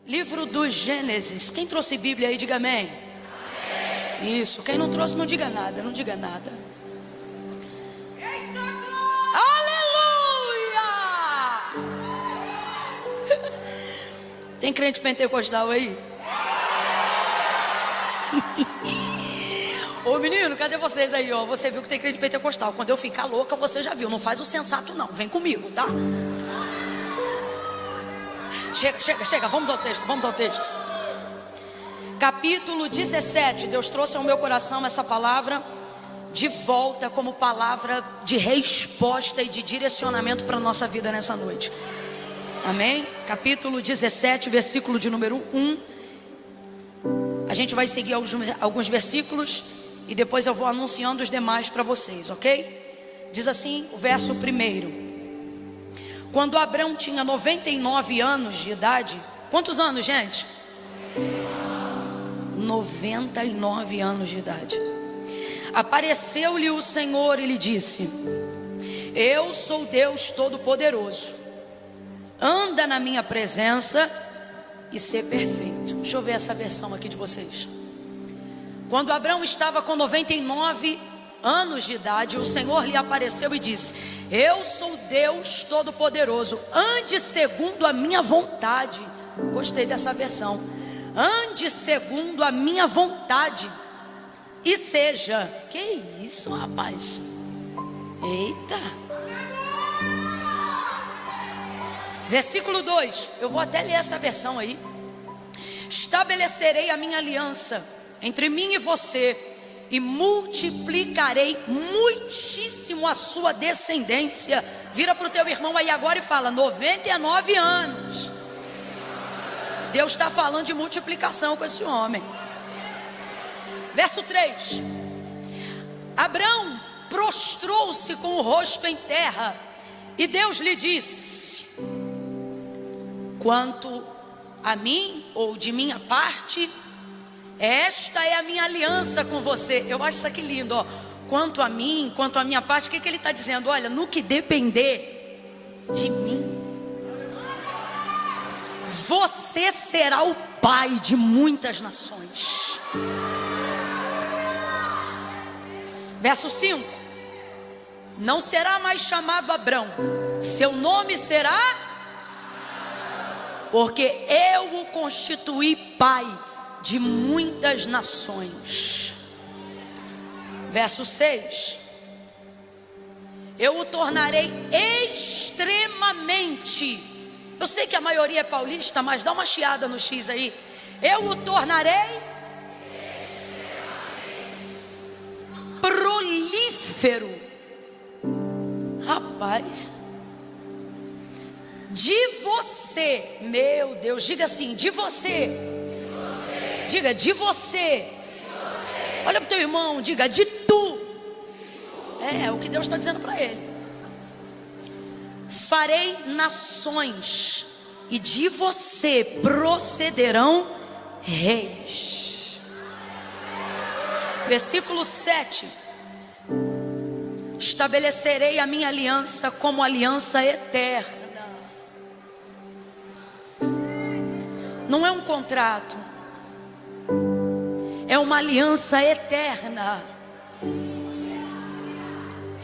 Livro do Gênesis. Quem trouxe Bíblia aí, diga amém. Amém. Isso, quem não trouxe não diga nada, não diga nada. Aleluia! Tem crente pentecostal aí? Ô menino, cadê vocês aí, ó? Você viu que tem crente pentecostal. Quando eu ficar louca, você já viu. Não faz o sensato não, vem comigo, tá? Chega, vamos ao texto. Capítulo 17. Deus trouxe ao meu coração essa palavra de volta como palavra de resposta e de direcionamento para a nossa vida nessa noite. Amém? Capítulo 17, versículo de número 1. A gente vai seguir alguns versículos e depois eu vou anunciando os demais para vocês, ok? Diz assim o verso 1. Quando Abrão tinha 99 anos de idade. Quantos anos, gente? 99 anos de idade. Apareceu-lhe o Senhor e lhe disse: eu sou Deus Todo-Poderoso. Anda na minha presença e ser perfeito. Deixa eu ver essa versão aqui de vocês. Quando Abrão estava com 99 anos de idade, o Senhor lhe apareceu e disse: eu sou Deus Todo-Poderoso, ande segundo a minha vontade. Gostei dessa versão. Ande segundo a minha vontade e seja. Que isso, rapaz? Eita. Versículo 2. Eu vou até ler essa versão aí. Estabelecerei a minha aliança entre mim e você e multiplicarei muitíssimo a sua descendência. Vira para o teu irmão aí agora e fala: 99 anos. Deus está falando de multiplicação com esse homem. Verso 3. Abrão prostrou-se com o rosto em terra e Deus lhe disse: quanto a mim, ou de minha parte, esta é a minha aliança com você. Eu acho isso aqui lindo, ó. Quanto a mim, quanto a minha parte, o que ele está dizendo? Olha, no que depender de mim, você será o pai de muitas nações. Verso 5. Não será mais chamado Abrão, seu nome será, porque eu o constituí pai de muitas nações. Verso 6. Eu o tornarei extremamente. Eu sei que a maioria é paulista, mas dá uma chiada no X aí. Eu o tornarei prolífero. Rapaz, de você, meu Deus, diga assim, de você. Diga, de você. Olha para o teu irmão, diga, de tu. É o que Deus está dizendo para ele. Farei nações, e de você procederão reis. Versículo 7. Estabelecerei a minha aliança como aliança eterna. Não é um contrato, é uma aliança eterna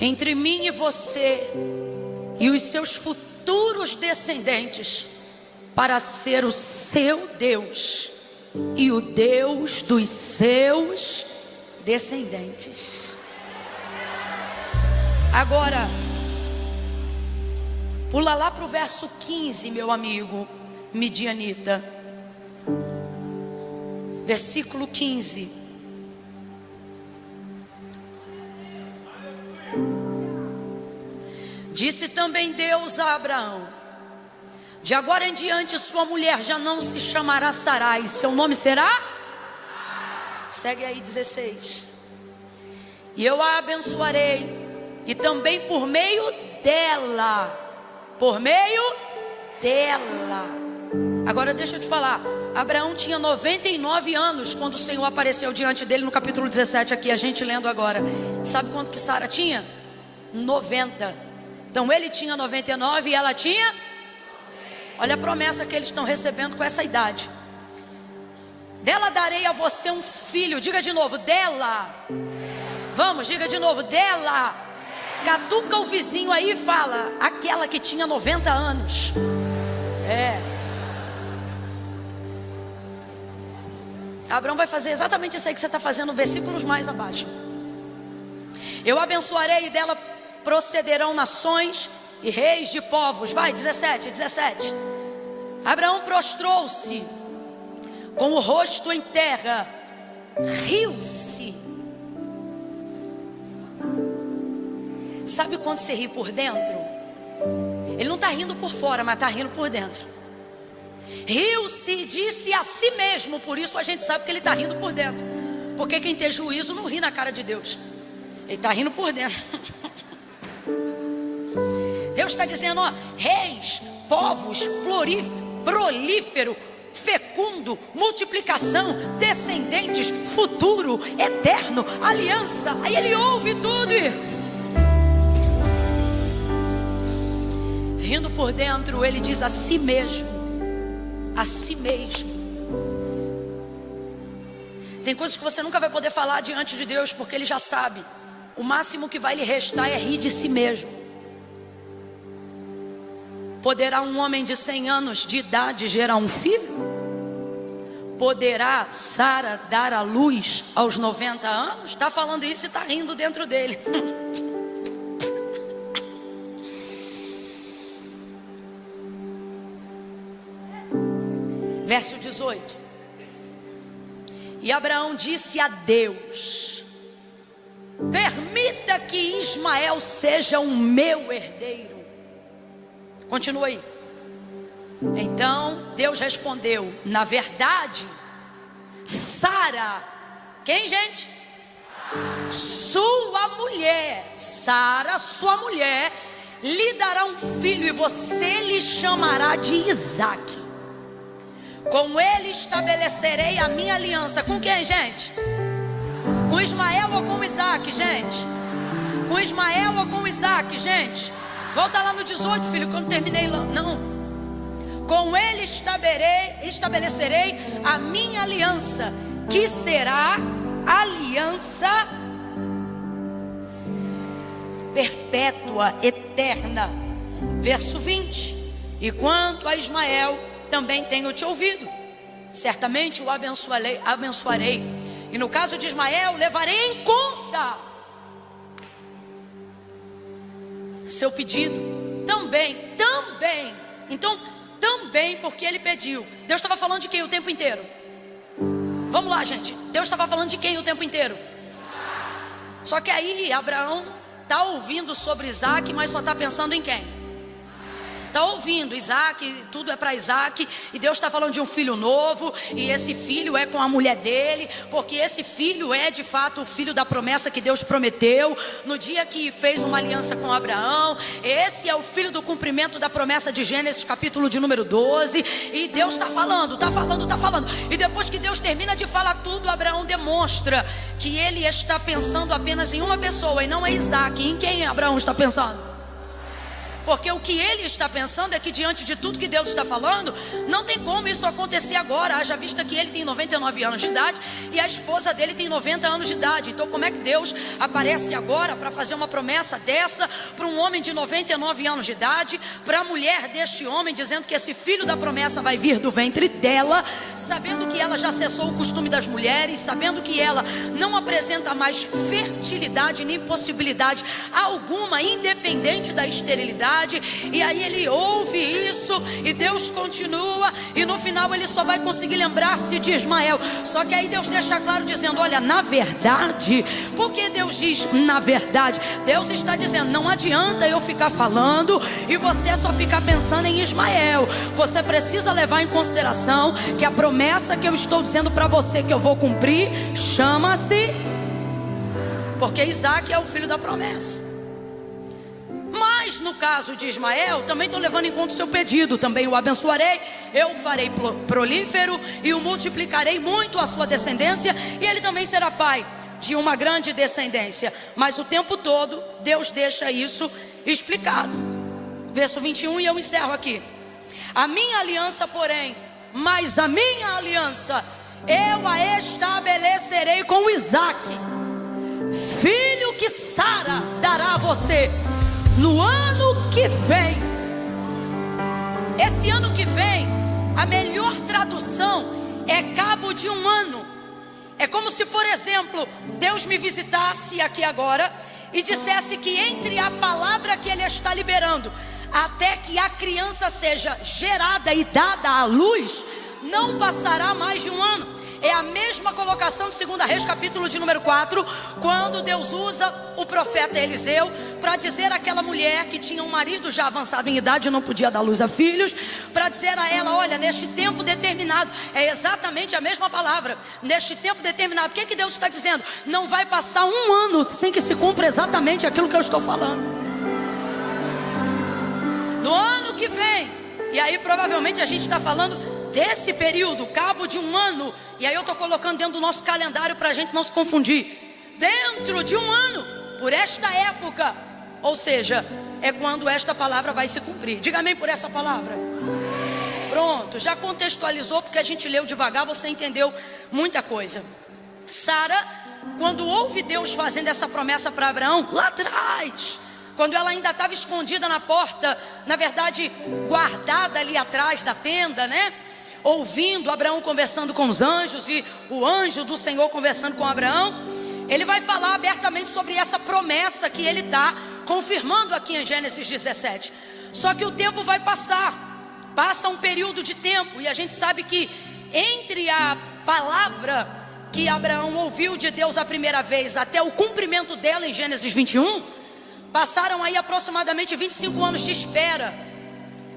entre mim e você e os seus futuros descendentes, para ser o seu Deus e o Deus dos seus descendentes. Agora, pula lá para o verso 15, meu amigo midianita. Versículo 15. Disse também Deus a Abraão: de agora em diante sua mulher já não se chamará Sarai, seu nome será? Segue aí 16. E eu a abençoarei, e também por meio dela. Agora deixa eu te falar. Abraão tinha 99 anos quando o Senhor apareceu diante dele no capítulo 17 aqui, a gente lendo agora. Sabe quanto que Sara tinha? 90. Então ele tinha 99 e ela tinha Olha a promessa que eles estão recebendo com essa idade. Dela darei a você um filho. Diga de novo, dela. Vamos, diga de novo, dela. Catuca o vizinho aí e fala, aquela que tinha 90 anos. Abraão vai fazer exatamente isso aí que você está fazendo, versículos mais abaixo. Eu abençoarei e dela procederão nações e reis de povos. Vai, 17. Abraão prostrou-se com o rosto em terra, riu-se. Sabe quando você ri por dentro? Ele não está rindo por fora, mas está rindo por dentro. Riu-se e disse a si mesmo. Por isso a gente sabe que ele está rindo por dentro, porque quem tem juízo não ri na cara de Deus. Ele está rindo por dentro. Deus está dizendo, ó, reis, povos, prolífero, fecundo, multiplicação, descendentes, futuro, eterno, aliança. Aí ele ouve tudo e rindo por dentro, ele diz a si mesmo. A si mesmo. Tem coisas que você nunca vai poder falar diante de Deus, porque Ele já sabe. O máximo que vai lhe restar é rir de si mesmo. Poderá um homem de 100 anos de idade gerar um filho? Poderá Sara dar à luz aos 90 anos? Está falando isso e está rindo dentro dele. Verso 18. E Abraão disse a Deus: permita que Ismael seja o meu herdeiro. Continua aí. Então Deus respondeu: na verdade, Sara, quem, gente? Sua mulher, Sara, sua mulher, lhe dará um filho e você lhe chamará de Isaque. Com ele estabelecerei a minha aliança. Com quem, gente? Com Ismael ou com Isaque, gente? Com Ismael ou com Isaque, gente? Volta lá no 18, filho, que eu não terminei lá. Não. Com ele estabelecerei a minha aliança, que será aliança perpétua, eterna. Verso 20. E quanto a Ismael, também tenho te ouvido. Certamente o abençoarei. E no caso de Ismael, levarei em conta seu pedido. Também. Então, também, porque ele pediu. Deus estava falando de quem o tempo inteiro? Vamos lá, gente. Deus estava falando de quem o tempo inteiro? Só que aí Abraão está ouvindo sobre Isaque, mas só está pensando em quem? Está ouvindo Isaque, tudo é para Isaque, e Deus está falando de um filho novo, e esse filho é com a mulher dele, porque esse filho é de fato o filho da promessa que Deus prometeu no dia que fez uma aliança com Abraão. Esse é o filho do cumprimento da promessa de Gênesis, capítulo de número 12. E Deus está falando. E depois que Deus termina de falar tudo, Abraão demonstra que ele está pensando apenas em uma pessoa, e não é Isaque. Em quem Abraão está pensando? Porque o que ele está pensando é que diante de tudo que Deus está falando, não tem como isso acontecer agora. Haja vista que ele tem 99 anos de idade e a esposa dele tem 90 anos de idade. Então como é que Deus aparece agora para fazer uma promessa dessa para um homem de 99 anos de idade, para a mulher deste homem, dizendo que esse filho da promessa vai vir do ventre dela, sabendo que ela já cessou o costume das mulheres, sabendo que ela não apresenta mais fertilidade nem possibilidade alguma, independente da esterilidade. E aí ele ouve isso e Deus continua, e no final ele só vai conseguir lembrar-se de Ismael. Só que aí Deus deixa claro dizendo: olha, na verdade. Por que Deus diz na verdade? Deus está dizendo: não adianta eu ficar falando e você só ficar pensando em Ismael. Você precisa levar em consideração que a promessa que eu estou dizendo para você que eu vou cumprir chama-se, porque Isaque é o filho da promessa. Mas no caso de Ismael, também estou levando em conta o seu pedido. Também o abençoarei, eu farei prolífero e o multiplicarei muito a sua descendência, e ele também será pai de uma grande descendência. Mas o tempo todo Deus deixa isso explicado. Verso 21, e eu encerro aqui. A minha aliança, porém, mas a minha aliança eu a estabelecerei com Isaque, filho que Sara dará a você no ano que vem. Esse ano que vem, a melhor tradução é cabo de um ano. É como se, por exemplo, Deus me visitasse aqui agora e dissesse que entre a palavra que Ele está liberando até que a criança seja gerada e dada à luz, não passará mais de um ano. É a mesma colocação de 2 Reis, capítulo de número 4, quando Deus usa o profeta Eliseu para dizer àquela mulher que tinha um marido já avançado em idade e não podia dar luz a filhos, para dizer a ela: olha, neste tempo determinado, é exatamente a mesma palavra, neste tempo determinado. O que Deus está dizendo? Não vai passar um ano sem que se cumpra exatamente aquilo que eu estou falando. No ano que vem, e aí provavelmente a gente está falando desse período, cabo de um ano. E aí eu estou colocando dentro do nosso calendário para a gente não se confundir. Dentro de um ano, por esta época, ou seja, é quando esta palavra vai se cumprir. Diga amém por essa palavra. Pronto, já contextualizou, porque a gente leu devagar, você entendeu muita coisa. Sara, quando ouve Deus fazendo essa promessa para Abraão, lá atrás, quando ela ainda estava escondida na porta, na verdade guardada ali atrás da tenda, né? Ouvindo Abraão conversando com os anjos e o anjo do Senhor conversando com Abraão, ele vai falar abertamente sobre essa promessa que ele está confirmando aqui em Gênesis 17. Só que o tempo vai passar, passa um período de tempo, e a gente sabe que entre a palavra que Abraão ouviu de Deus a primeira vez até o cumprimento dela em Gênesis 21, passaram aí aproximadamente 25 anos de espera.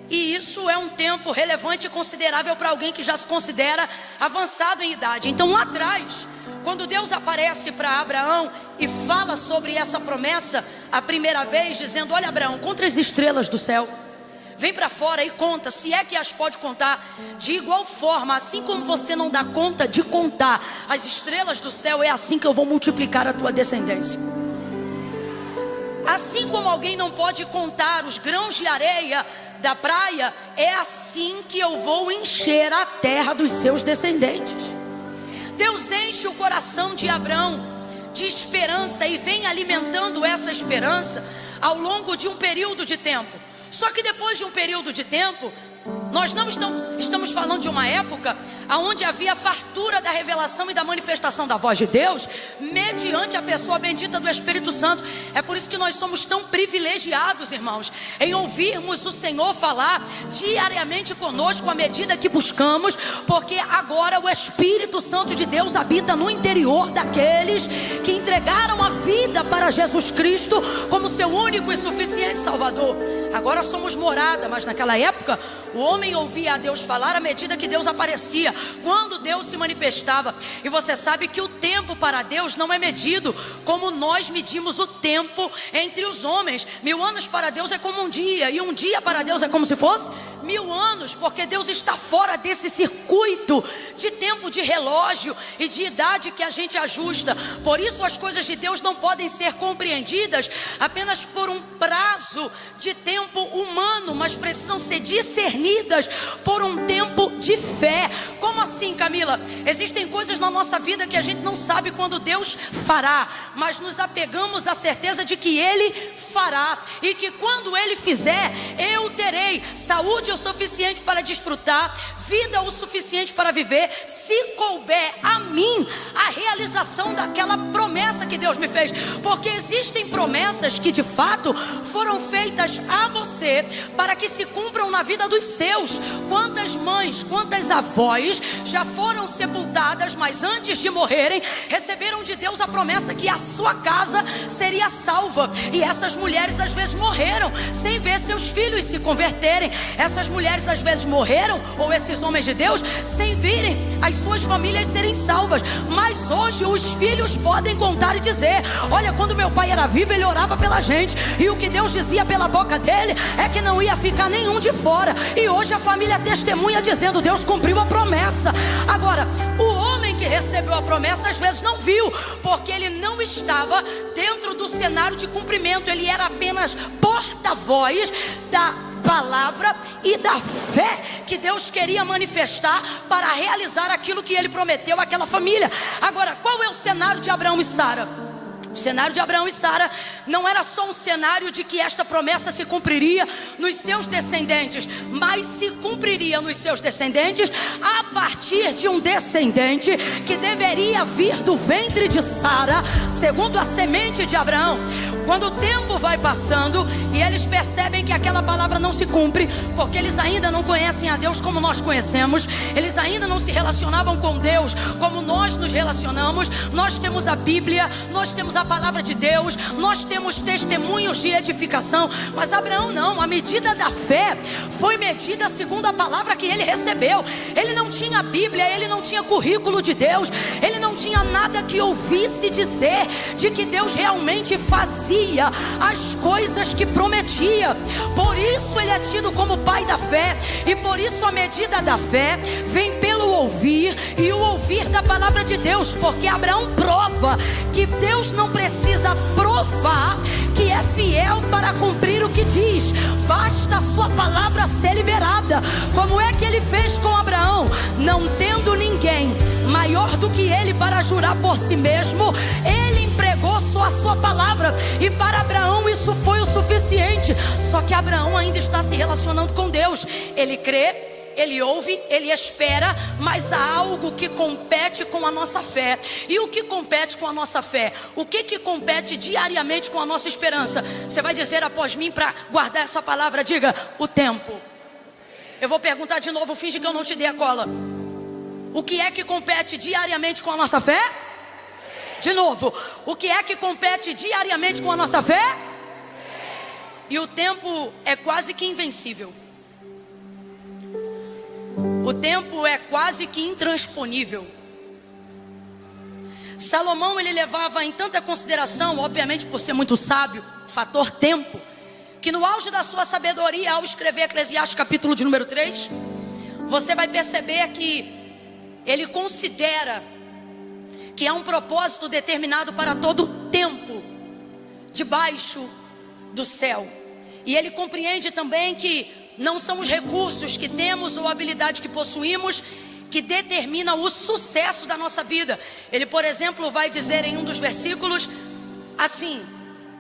E isso é um tempo relevante e considerável para alguém que já se considera avançado em idade. Então lá atrás, quando Deus aparece para Abraão e fala sobre essa promessa a primeira vez, dizendo: olha Abraão, conta as estrelas do céu, vem para fora e conta, se é que as pode contar. De igual forma, assim como você não dá conta de contar as estrelas do céu, é assim que eu vou multiplicar a tua descendência. Assim como alguém não pode contar os grãos de areia da praia, é assim que eu vou encher a terra dos seus descendentes. Deus enche o coração de Abraão de esperança e vem alimentando essa esperança ao longo de um período de tempo. Só que depois de um período de tempo, nós não estamos falando de uma época onde havia fartura da revelação e da manifestação da voz de Deus mediante a pessoa bendita do Espírito Santo. É por isso que nós somos tão privilegiados, irmãos, em ouvirmos o Senhor falar diariamente conosco à medida que buscamos, porque agora o Espírito Santo de Deus habita no interior daqueles que entregaram a vida para Jesus Cristo como seu único e suficiente Salvador. Agora somos morada, mas naquela época o homem ouvia a Deus falar à medida que Deus aparecia, quando Deus se manifestava. E você sabe que o tempo para Deus não é medido como nós medimos o tempo entre os homens. 1000 anos para Deus é como um dia, e um dia para Deus é como se fosse 1000 anos, porque Deus está fora desse circuito de tempo, de relógio e de idade que a gente ajusta. Por isso as coisas de Deus não podem ser compreendidas apenas por um prazo de tempo humano, mas precisam ser discernidas por um tempo de fé. Como assim, Camila? Existem coisas na nossa vida que a gente não sabe quando Deus fará, mas nos apegamos à certeza de que Ele fará, e que quando Ele fizer, eu terei saúde o suficiente para desfrutar, vida o suficiente para viver, se couber a mim a realização daquela promessa que Deus me fez. Porque existem promessas que de fato foram feitas a você para que se cumpram na vida dos seus. Quantas mães, quantas avós já foram sepultadas, mas antes de morrerem receberam de Deus a promessa que a sua casa seria salva. E essas mulheres às vezes morreram sem ver seus filhos se converterem. Essas mulheres às vezes morreram, ou esses homens de Deus, sem virem as suas famílias serem salvas. Mas hoje os filhos podem contar e dizer: olha, quando meu pai era vivo, ele orava pela gente, e o que Deus dizia pela boca dele é que não ia ficar nenhum de fora. E hoje a família testemunha dizendo: Deus cumpriu a promessa. Agora, o homem que recebeu a promessa às vezes não viu, porque ele não estava dentro do cenário de cumprimento. Ele era apenas porta-voz palavra e da fé que Deus queria manifestar para realizar aquilo que Ele prometeu àquela família. Agora, qual é o cenário de Abraão e Sara? O cenário de Abraão e Sara não era só um cenário de que esta promessa se cumpriria nos seus descendentes, mas se cumpriria nos seus descendentes a partir de um descendente que deveria vir do ventre de Sara, segundo a semente de Abraão. Quando o tempo vai passando e eles percebem que aquela palavra não se cumpre, porque eles ainda não conhecem a Deus como nós conhecemos, eles ainda não se relacionavam com Deus como nós nos relacionamos. Nós temos a Bíblia, nós temos a palavra de Deus, nós temos testemunhos de edificação, mas Abraão não. A medida da fé foi medida segundo a palavra que ele recebeu. Ele não tinha a Bíblia, ele não tinha currículo de Deus, ele não tinha nada que ouvisse dizer de que Deus realmente fazia as coisas que prometia. Por isso ele é tido como pai da fé, e por isso a medida da fé vem pelo ouvir, e o ouvir da palavra de Deus, porque Abraão prova que Deus não precisa provar que é fiel para cumprir o que diz, basta a sua palavra ser liberada. Como é que ele fez com Abraão? Não tendo ninguém maior do que ele para jurar por si mesmo, ele empregou só a sua palavra, e para Abraão isso foi o suficiente. Só que Abraão ainda está se relacionando com Deus. Ele crê, ele ouve, ele espera, mas há algo que compete com a nossa fé. E o que compete com a nossa fé? O que compete diariamente com a nossa esperança? Você vai dizer após mim para guardar essa palavra, diga: o tempo. Eu vou perguntar de novo, finge que eu não te dei a cola. O que é que compete diariamente com a nossa fé? De novo, o que é que compete diariamente com a nossa fé? E o tempo é quase que invencível. O tempo é quase que intransponível. Salomão, ele levava em tanta consideração, obviamente por ser muito sábio, o fator tempo, que no auge da sua sabedoria, ao escrever Eclesiastes capítulo de número 3, você vai perceber que ele considera que há um propósito determinado para todo o tempo debaixo do céu. E ele compreende também que não são os recursos que temos ou a habilidade que possuímos que determina o sucesso da nossa vida. Ele, por exemplo, vai dizer em um dos versículos assim: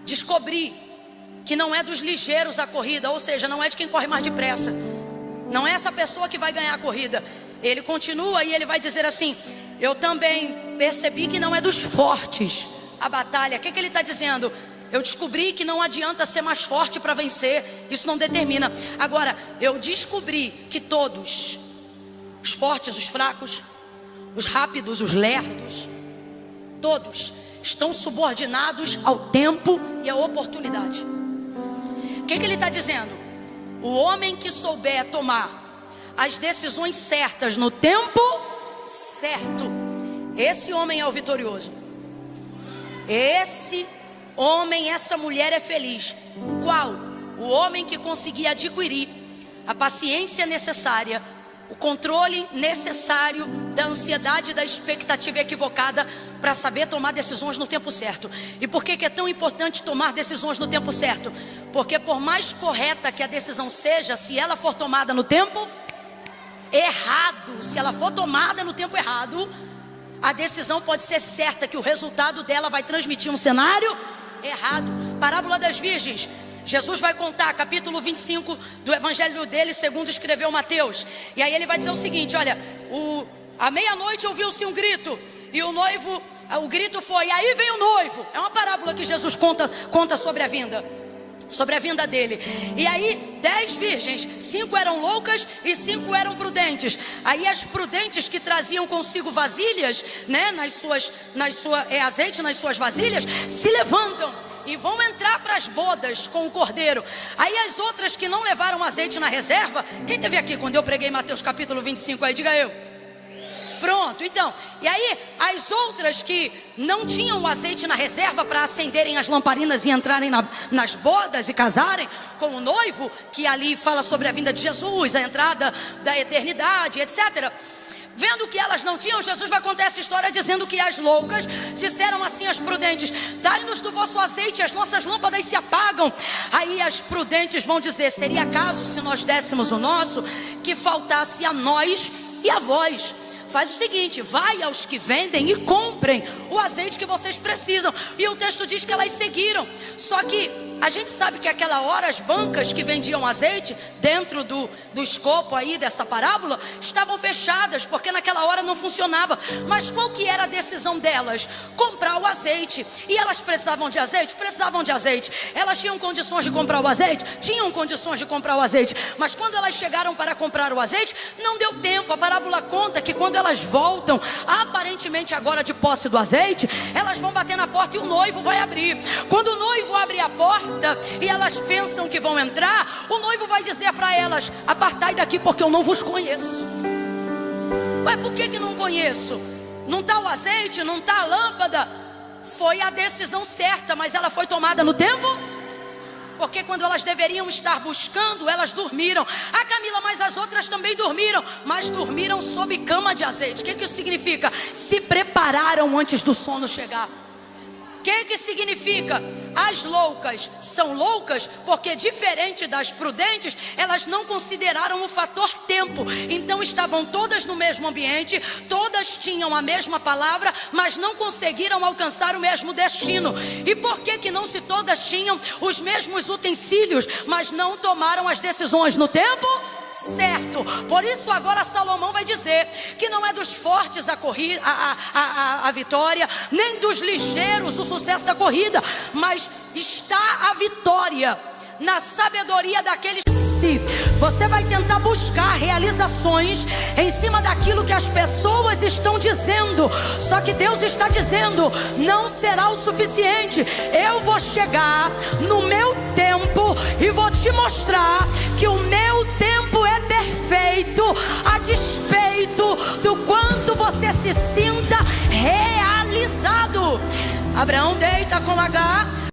descobri que não é dos ligeiros a corrida, ou seja, não é de quem corre mais depressa, não é essa pessoa que vai ganhar a corrida. Ele continua e ele vai dizer assim: eu também percebi que não é dos fortes a batalha. O que ele está dizendo? Eu descobri que não adianta ser mais forte para vencer, isso não determina. Agora, eu descobri que todos, os fortes, os fracos, os rápidos, os lerdos, todos estão subordinados ao tempo e à oportunidade. O que ele está dizendo? O homem que souber tomar as decisões certas no tempo certo, esse homem é o vitorioso. Esse homem, essa mulher é feliz. Qual? O homem que conseguir adquirir a paciência necessária, o controle necessário da ansiedade e da expectativa equivocada para saber tomar decisões no tempo certo. E por que é tão importante tomar decisões no tempo certo? Porque por mais correta que a decisão seja, se ela for tomada no tempo errado, se ela for tomada no tempo errado, a decisão pode ser certa que o resultado dela vai transmitir um cenário errado. Parábola das virgens, Jesus vai contar, capítulo 25 do evangelho dele, segundo escreveu Mateus. E aí ele vai dizer o seguinte: olha, à meia-noite ouviu-se um grito, e o grito foi: aí vem o noivo. É uma parábola que Jesus conta sobre a vinda dele. E aí 10 virgens, 5 eram loucas e 5 eram prudentes. Aí as prudentes, que traziam consigo vasilhas, né, azeite nas suas vasilhas, se levantam e vão entrar para as bodas com o cordeiro. Aí as outras que não levaram azeite na reserva, quem teve aqui quando eu preguei Mateus capítulo 25 aí, diga eu. Pronto, então, e aí as outras que não tinham o azeite na reserva para acenderem as lamparinas e entrarem nas bodas e casarem com o noivo, que ali fala sobre a vinda de Jesus, a entrada da eternidade, etc. Vendo que elas não tinham, Jesus vai contar essa história dizendo que as loucas disseram assim às prudentes: dai-nos do vosso azeite, as nossas lâmpadas se apagam. Aí as prudentes vão dizer: seria acaso, se nós dessemos o nosso, que faltasse a nós e a vós? Faz o seguinte, vai aos que vendem e comprem o azeite que vocês precisam. E o texto diz que elas seguiram. Só que a gente sabe que aquela hora as bancas que vendiam azeite dentro do escopo aí dessa parábola estavam fechadas, porque naquela hora não funcionava. Mas qual que era a decisão delas? Comprar o azeite. E elas precisavam de azeite? Precisavam de azeite. Elas tinham condições de comprar o azeite? Tinham condições de comprar o azeite. Mas quando elas chegaram para comprar o azeite, não deu tempo. A parábola conta que quando elas voltam, aparentemente agora de posse do azeite, elas vão bater na porta e o noivo vai abrir. Quando o noivo abre a porta e elas pensam que vão entrar, o noivo vai dizer para elas: apartai daqui, porque eu não vos conheço. Ué, por que não conheço? Não está o azeite, não está a lâmpada? Foi a decisão certa, mas ela foi tomada no tempo? Porque quando elas deveriam estar buscando, elas dormiram. Ah, Camila, mas as outras também dormiram. Mas dormiram sob cama de azeite. O que isso significa? Se prepararam antes do sono chegar. O que significa? As loucas são loucas porque, diferente das prudentes, elas não consideraram o fator tempo. Então estavam todas no mesmo ambiente, todas tinham a mesma palavra, mas não conseguiram alcançar o mesmo destino. E por que não, se todas tinham os mesmos utensílios, mas não tomaram as decisões no tempo certo? Por isso agora Salomão vai dizer que não é dos fortes a vitória, nem dos ligeiros o sucesso da corrida, mas está a vitória na sabedoria daqueles. Se você vai tentar buscar realizações em cima daquilo que as pessoas estão dizendo, só que Deus está dizendo: não será o suficiente. Eu vou chegar no meu tempo e vou te mostrar que o meu tempo é perfeito, a despeito do quanto você se sinta realizado. Abraão deita com H.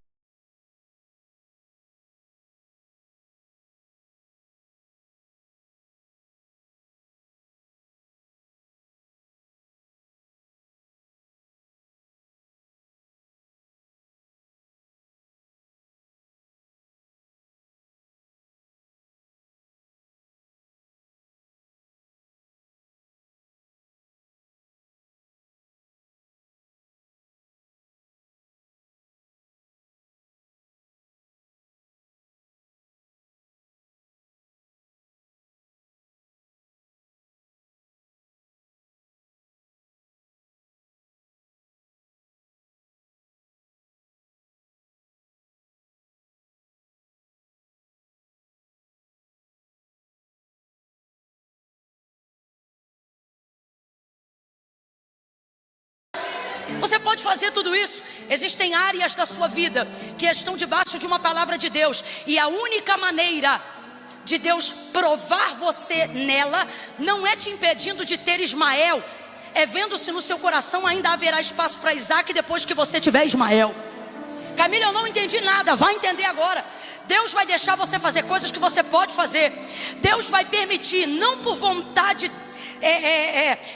Você pode fazer tudo isso. Existem áreas da sua vida que estão debaixo de uma palavra de Deus, e a única maneira de Deus provar você nela não é te impedindo de ter Ismael, é vendo se no seu coração ainda haverá espaço para Isaac depois que você tiver Ismael. Camila, eu não entendi nada. Vai entender agora. Deus vai deixar você fazer coisas que você pode fazer. Deus vai permitir, não por vontade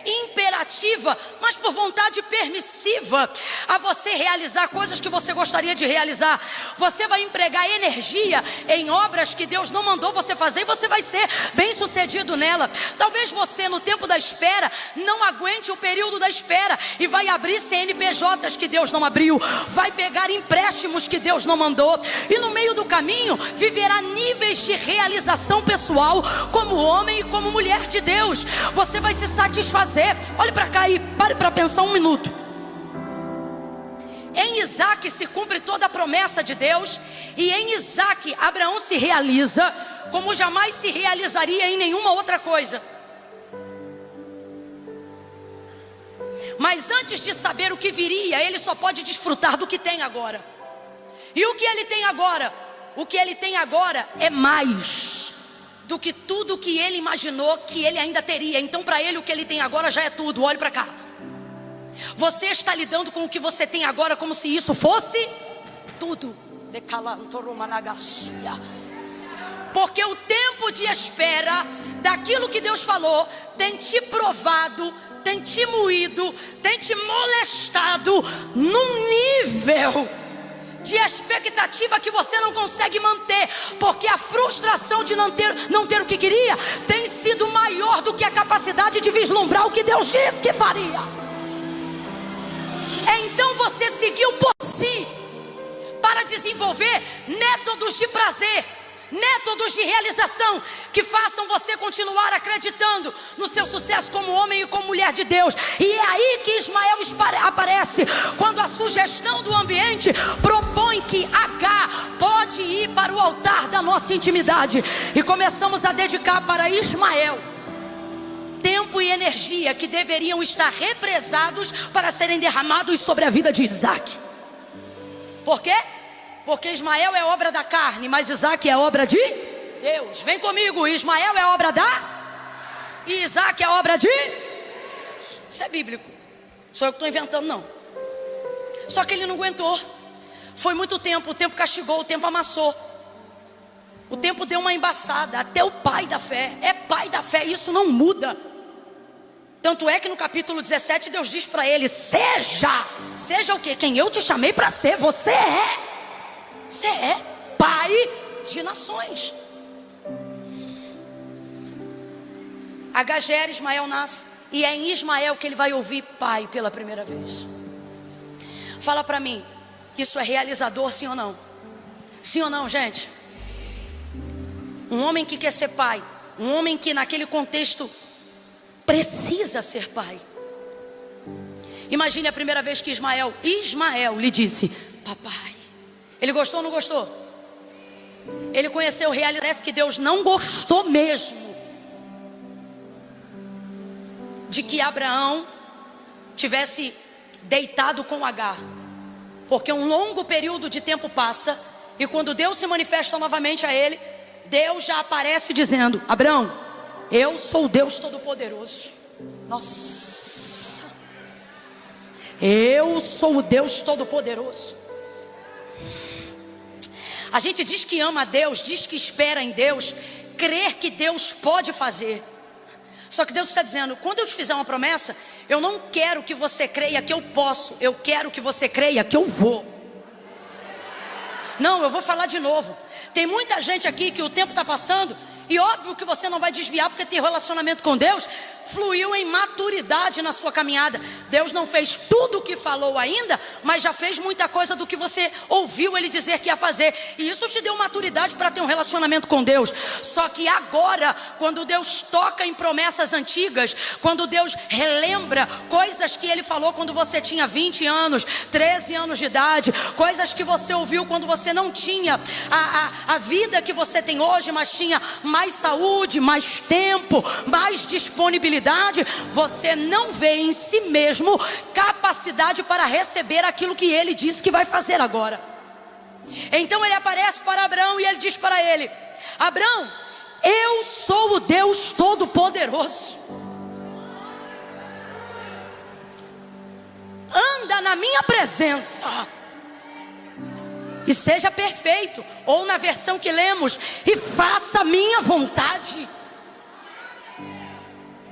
imperativa, mas por vontade permissiva, a você realizar coisas que você gostaria de realizar. Você vai empregar energia em obras que Deus não mandou você fazer, e você vai ser bem sucedido nela. Talvez você, no tempo da espera, não aguente o período da espera e vai abrir CNPJs que Deus não abriu, vai pegar empréstimos que Deus não mandou, e no meio do caminho viverá níveis de realização pessoal como homem e como mulher de Deus. Você vai se satisfazer. Olhe para cá e pare para pensar um minuto. Em Isaac se cumpre toda a promessa de Deus, e em Isaac Abraão se realiza como jamais se realizaria em nenhuma outra coisa. Mas antes de saber o que viria, ele só pode desfrutar do que tem agora. E o que ele tem agora? O que ele tem agora é mais do que tudo que ele imaginou que ele ainda teria. Então para ele o que ele tem agora já é tudo. Olhe para cá. Você está lidando com o que você tem agora como se isso fosse tudo. Porque o tempo de espera daquilo que Deus falou tem te provado, tem te moído, tem te molestado num nível de expectativa que você não consegue manter, porque a frustração de não ter o que queria tem sido maior do que a capacidade de vislumbrar o que Deus disse que faria. Então você seguiu por si para desenvolver métodos de prazer, métodos de realização que façam você continuar acreditando no seu sucesso como homem e como mulher de Deus. E é aí que Ismael aparece, quando a sugestão do ambiente propõe que H pode ir para o altar da nossa intimidade. E começamos a dedicar para Ismael tempo e energia que deveriam estar represados para serem derramados sobre a vida de Isaac. Por quê? Porque Ismael é obra da carne, mas Isaac é obra de Deus. Vem comigo, Ismael é obra e Isaac é obra de... Isso é bíblico, sou eu que estou inventando não. Só que ele não aguentou. Foi muito tempo, o tempo castigou, o tempo amassou. O tempo deu uma embaçada. Até o pai da fé é pai da fé, isso não muda. Tanto é que no capítulo 17 Deus diz para ele: seja o quê? Quem eu te chamei para ser, você é pai de nações. H gera, Ismael nasce, e é em Ismael que ele vai ouvir pai pela primeira vez. Fala para mim, isso é realizador, sim ou não? Sim ou não, gente? Um homem que quer ser pai, um homem que naquele contexto precisa ser pai. Imagine a primeira vez que Ismael lhe disse: papai. Ele gostou ou não gostou? Ele conheceu realidade. Parece que Deus não gostou mesmo de que Abraão tivesse deitado com Agar, porque um longo período de tempo passa, e quando Deus se manifesta novamente a ele, Deus já aparece dizendo: Abraão, eu sou o Deus Todo-Poderoso. Nossa, eu sou o Deus Todo-Poderoso. A gente diz que ama a Deus, diz que espera em Deus, crer que Deus pode fazer. Só que Deus está dizendo: quando eu te fizer uma promessa, eu não quero que você creia que eu posso, eu quero que você creia que eu vou. Não, eu vou falar de novo. Tem muita gente aqui que o tempo está passando, e óbvio que você não vai desviar, porque ter relacionamento com Deus fluiu em maturidade na sua caminhada. Deus não fez tudo o que falou ainda, mas já fez muita coisa do que você ouviu Ele dizer que ia fazer. E isso te deu maturidade para ter um relacionamento com Deus. Só que agora, quando Deus toca em promessas antigas, quando Deus relembra coisas que Ele falou quando você tinha 20 anos, 13 anos de idade, coisas que você ouviu quando você não tinha a vida que você tem hoje, mas tinha mais saúde, mais tempo, mais disponibilidade, você não vê em si mesmo capacidade para receber aquilo que Ele disse que vai fazer agora. Então Ele aparece para Abraão e Ele diz para ele: Abraão, eu sou o Deus Todo-Poderoso. Anda na minha presença e seja perfeito, ou na versão que lemos, e faça a minha vontade.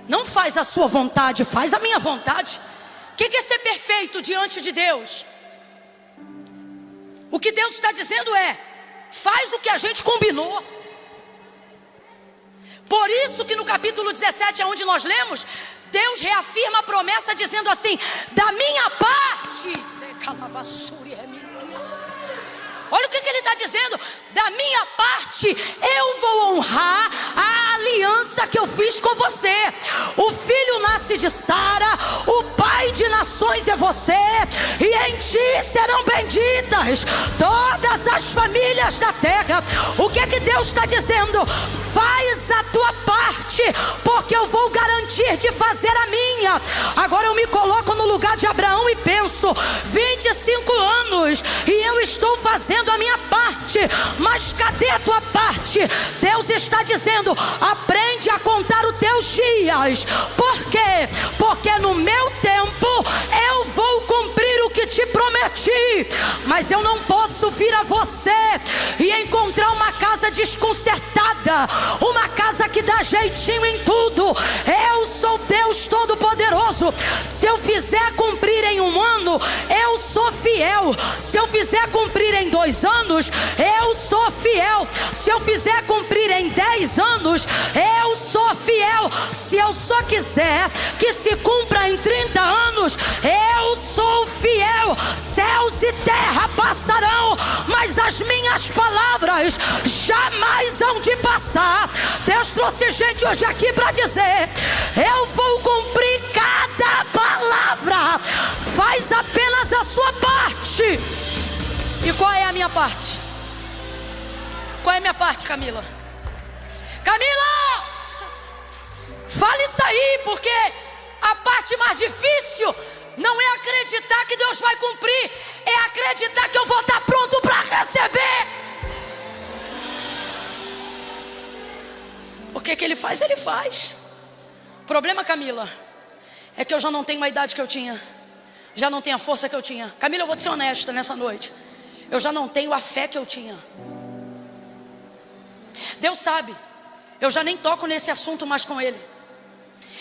Não faz a sua vontade, faz a minha vontade. O que é ser perfeito diante de Deus? O que Deus está dizendo é: faz o que a gente combinou. Por isso que no capítulo 17, onde nós lemos, Deus reafirma a promessa dizendo assim: da minha parte, olha o que Ele está dizendo: da minha parte eu vou honrar a aliança que eu fiz com você. O filho nasce de Sara, o pai de nações é você, e em ti serão benditas todas as famílias da terra. O que é que Deus está dizendo? Faz a tua parte, porque eu vou garantir de fazer a minha. Agora eu me coloco no lugar de Abraão e penso: 25 anos e eu estou fazendo a minha parte, mas cadê a tua parte? Deus está dizendo: aprende a contar os teus dias. Por quê? Porque no meu tempo eu vou cumprir o que te prometi. ti, mas eu não posso vir a você e encontrar uma casa desconcertada, uma casa que dá jeitinho em tudo. Eu sou Deus Todo-Poderoso. Se eu fizer cumprir em 1 ano, eu sou fiel. Se eu fizer cumprir em 2 anos, eu sou fiel. Se eu fizer cumprir em 10 anos, eu sou fiel. Se eu só quiser que se cumpra em 30 anos, eu sou fiel. Céus e terra passarão, mas as minhas palavras jamais hão de passar. Deus trouxe gente hoje aqui para dizer: eu vou cumprir cada palavra. Faz apenas a sua parte. E qual é a minha parte? Qual é a minha parte, Camila? Camila! Fala isso aí, porque a parte mais difícil não é acreditar que Deus vai cumprir, é acreditar que eu vou estar pronto para receber. O que Ele faz, Ele faz. O problema, Camila, é que eu já não tenho a idade que eu tinha, já não tenho a força que eu tinha. Camila, eu vou te ser honesta nessa noite, eu já não tenho a fé que eu tinha. Deus sabe, eu já nem toco nesse assunto mais com Ele.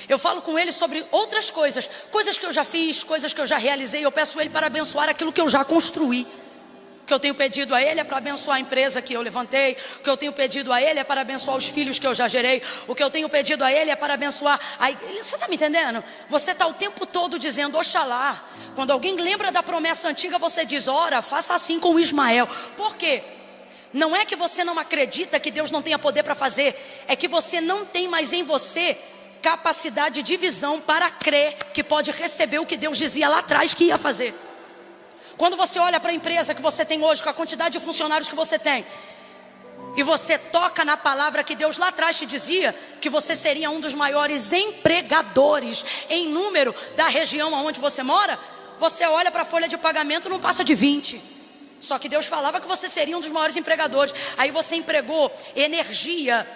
Eu falo com Ele sobre outras coisas, coisas que eu já fiz, coisas que eu já realizei. Eu peço Ele para abençoar aquilo que eu já construí. O que eu tenho pedido a Ele é para abençoar a empresa que eu levantei. O que eu tenho pedido a Ele é para abençoar os filhos que eu já gerei. O que eu tenho pedido a Ele é para abençoar Você está me entendendo? Você está o tempo todo dizendo Oxalá. Quando alguém lembra da promessa antiga, você diz: ora, faça assim com Ismael. Por quê? Não é que você não acredita que Deus não tenha poder para fazer, é que você não tem mais em você capacidade de visão para crer que pode receber o que Deus dizia lá atrás que ia fazer. Quando você olha para a empresa que você tem hoje, com a quantidade de funcionários que você tem, e você toca na palavra que Deus lá atrás te dizia, que você seria um dos maiores empregadores em número da região onde você mora, você olha para a folha de pagamento, não passa de 20. Só que Deus falava que você seria um dos maiores empregadores. Aí você empregou energia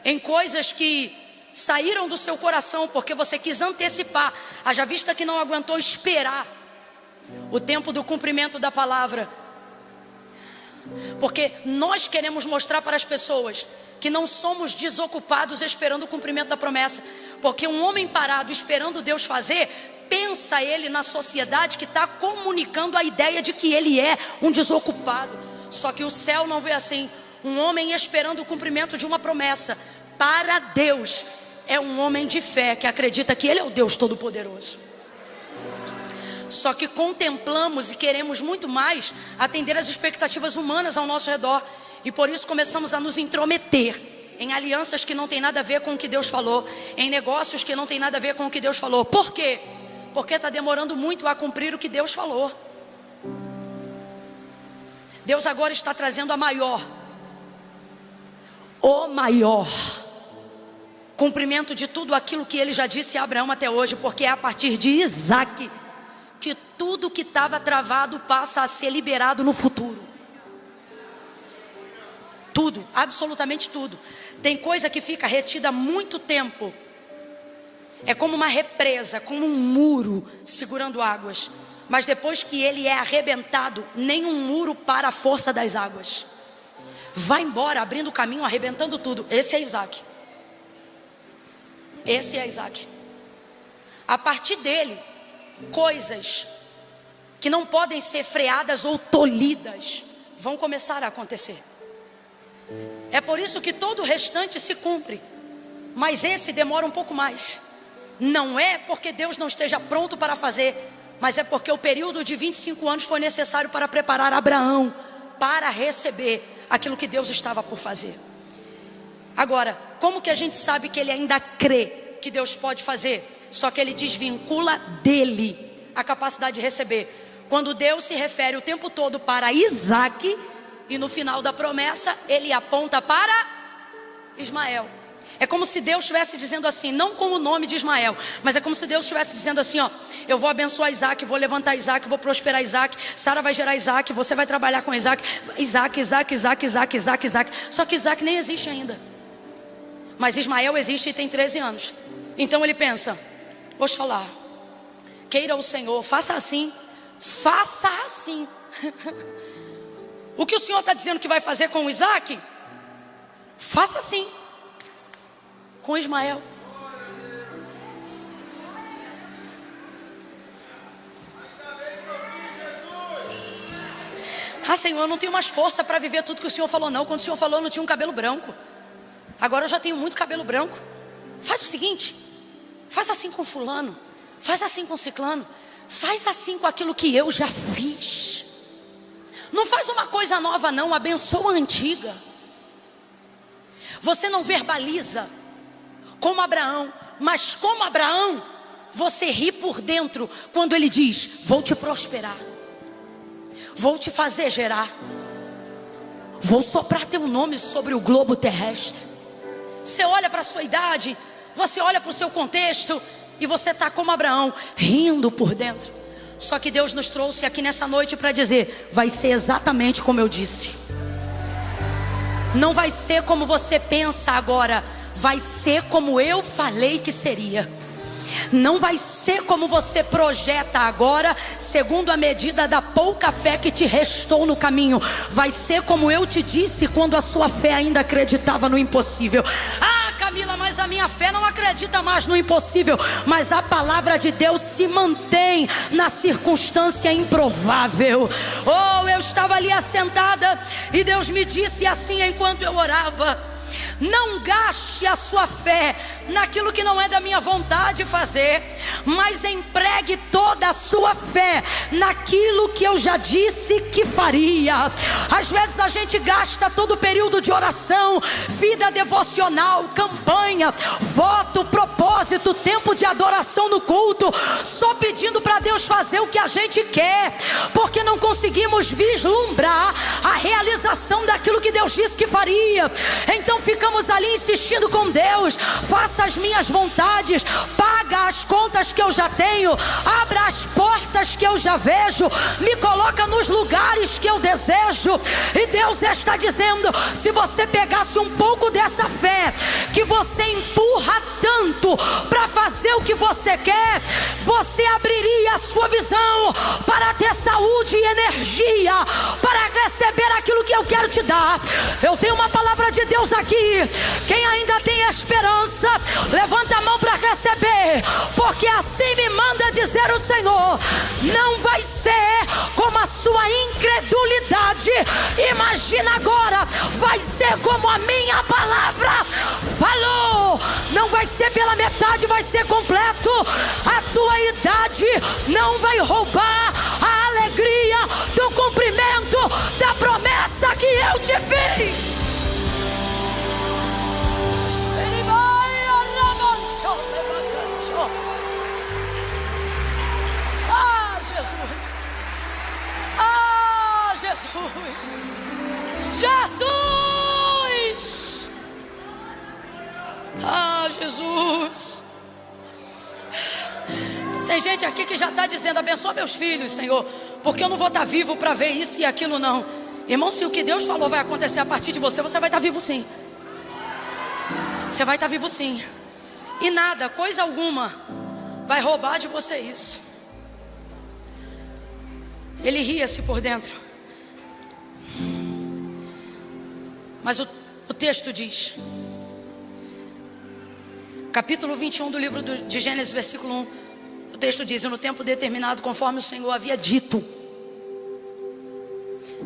em coisas que saíram do seu coração, porque você quis antecipar, haja vista que não aguentou esperar o tempo do cumprimento da palavra. Porque nós queremos mostrar para as pessoas que não somos desocupados esperando o cumprimento da promessa. Porque um homem parado esperando Deus fazer, pensa ele na sociedade que está comunicando a ideia de que ele é um desocupado. Só que o céu não vê assim. Um homem esperando o cumprimento de uma promessa, para Deus, é um homem de fé que acredita que Ele é o Deus Todo-Poderoso. Só que contemplamos e queremos muito mais atender às expectativas humanas ao nosso redor. E por isso começamos a nos intrometer em alianças que não tem nada a ver com o que Deus falou, em negócios que não tem nada a ver com o que Deus falou. Por quê? Porque está demorando muito a cumprir o que Deus falou. Deus agora está trazendo o maior cumprimento de tudo aquilo que Ele já disse a Abraão até hoje, porque é a partir de Isaac que tudo que estava travado passa a ser liberado no futuro. Tudo, absolutamente tudo. Tem coisa que fica retida há muito tempo. É como uma represa, como um muro segurando águas. Mas depois que ele é arrebentado, nenhum muro para a força das águas. Vai embora, abrindo o caminho, arrebentando tudo. Esse é Isaac. Esse é Isaac. A partir dele, coisas que não podem ser freadas ou tolhidas vão começar a acontecer. É por isso que todo o restante se cumpre, mas esse demora um pouco mais. Não é porque Deus não esteja pronto para fazer, mas é porque o período de 25 anos foi necessário para preparar Abraão para receber aquilo que Deus estava por fazer. Agora, como que a gente sabe que ele ainda crê que Deus pode fazer? Só que ele desvincula dele a capacidade de receber. Quando Deus se refere o tempo todo para Isaac, e no final da promessa ele aponta para Ismael. É como se Deus estivesse dizendo assim, não com o nome de Ismael, mas é como se Deus estivesse dizendo assim, ó, eu vou abençoar Isaac, vou levantar Isaac, vou prosperar Isaac, Sara vai gerar Isaac, você vai trabalhar com Isaac. Só que Isaac nem existe ainda. Mas Ismael existe e tem 13 anos. Então ele pensa, oxalá, queira o Senhor, faça assim, faça assim. O que o Senhor está dizendo que vai fazer com o Isaac? Faça assim com Ismael. Ah, Senhor, eu não tenho mais força para viver tudo que o Senhor falou, não. Quando o Senhor falou, eu não tinha um cabelo branco. Agora eu já tenho muito cabelo branco. Faz o seguinte: faz assim com fulano, faz assim com ciclano, faz assim com aquilo que eu já fiz. Não faz uma coisa nova não, abençoa a antiga. Você não verbaliza como Abraão, mas como Abraão, você ri por dentro quando ele diz: vou te prosperar, vou te fazer gerar, vou soprar teu nome sobre o globo terrestre. Você olha para a sua idade, você olha para o seu contexto, e você está como Abraão, rindo por dentro. Só que Deus nos trouxe aqui nessa noite para dizer: vai ser exatamente como eu disse. Não vai ser como você pensa agora, vai ser como eu falei que seria. Não vai ser como você projeta agora, segundo a medida da pouca fé que te restou no caminho. Vai ser como eu te disse quando a sua fé ainda acreditava no impossível. Ah, Camila, mas a minha fé não acredita mais no impossível. Mas a palavra de Deus se mantém na circunstância improvável. Oh, eu estava ali assentada e Deus me disse assim enquanto eu orava: não gaste a sua fé naquilo que não é da minha vontade fazer, mas empregue toda a sua fé naquilo que eu já disse que faria. Às vezes a gente gasta todo o período de oração, vida devocional, campanha, voto, propósito, tempo de adoração no culto, só pedindo para Deus fazer o que a gente quer, porque não conseguimos vislumbrar a realização daquilo que Deus disse que faria. Então ficamos ali insistindo com Deus: faça as minhas vontades, paga as contas que eu já tenho, abra as portas que eu já vejo, me coloca nos lugares que eu desejo. E Deus está dizendo: se você pegasse um pouco dessa fé que você empurra tanto para fazer o que você quer, você abriria a sua visão para ter saúde e energia para receber aquilo que eu quero te dar. Eu tenho uma palavra de Deus aqui. Quem ainda tem esperança, levanta a mão para receber, porque assim me manda dizer o Senhor: não vai ser como a sua incredulidade imagina agora, vai ser como a minha palavra falou. Não vai ser pela metade, vai ser completo. A tua idade não vai roubar a alegria do cumprimento da promessa que eu te fiz. Ah, Jesus! Ah, Jesus! Jesus! Ah, Jesus! Tem gente aqui que já está dizendo: abençoa meus filhos, Senhor, porque eu não vou estar vivo para ver isso e aquilo não. Irmão, se o que Deus falou vai acontecer a partir de você, você vai estar vivo sim. Você vai estar vivo sim. E nada, coisa alguma, vai roubar de você isso. Ele ria-se por dentro. Mas o texto diz, capítulo 21 do livro de Gênesis, versículo 1, o texto diz: no tempo determinado, conforme o Senhor havia dito,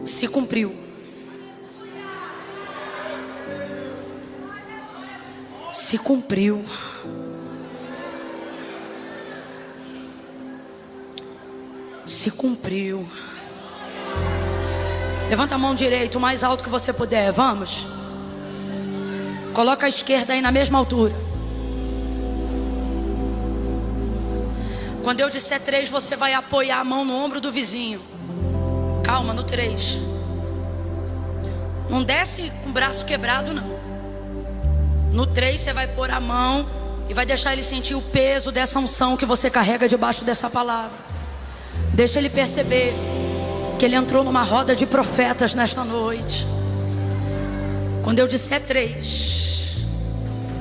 se cumpriu. Se cumpriu. Se cumpriu. Levanta a mão direita o mais alto que você puder. Vamos. Coloca a esquerda aí na mesma altura. Quando eu disser 3, você vai apoiar a mão no ombro do vizinho. Calma, no 3. Não desce com o braço quebrado não. No 3 você vai pôr a mão e vai deixar ele sentir o peso dessa unção que você carrega debaixo dessa palavra. Deixa ele perceber que ele entrou numa roda de profetas nesta noite. Quando eu disser 3,